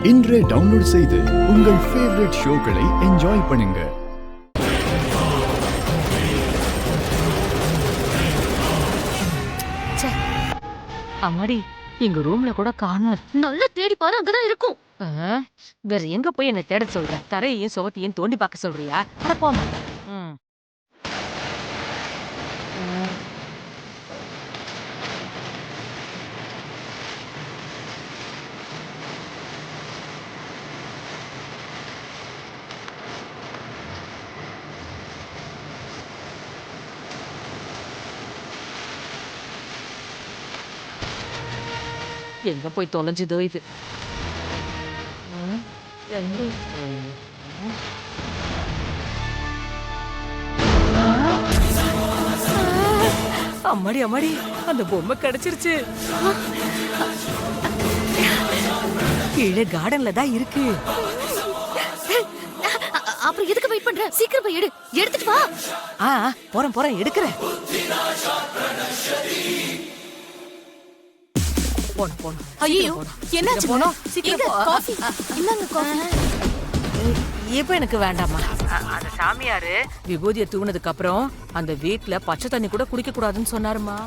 இன்றே டவுன்லோட் செய்து உங்கள் ஃபேவரட் ஷோக்களை என்ஜாய் பண்ணுங்க. அம்மாடி, எங்க ரூம்ல கூட காணோம். நல்லா தேடி பாரு, அங்கதான் இருக்கும். வேற எங்க போய் என்ன தேட சொல்ற? தரையையும் சுவத்தையும் தோண்டி பார்க்க சொல்றியா? அட போம்மா. ம். எங்க போய் தொலைஞ்சுதோ இது? ம், எங்க? அம்மாடி அம்மாடி, அந்த பொம்மை கிடைச்சிருச்சு. கீழே கார்டன்ல தான் இருக்கு. அப்புறம் எதுக்கு வெயிட் பண்ற? சீக்கிரம் போய் எடுத்துட்டு வா. போறேன் போறேன், எடுக்கிறேன். போணும். ஐயோ, என்னாச்சு? போனோம். சீக்கிரம் போ. காஃபி இந்தாங்க, காஃபி. இப்ப எனக்கு வேண்டாமா. அந்த சாமியாரு விபூதியை தூவுனதுக்கு அப்புறம் அந்த வீட்ல பச்சை தண்ணி கூட குடிக்க கூடாதுன்னு சொன்னாருமா.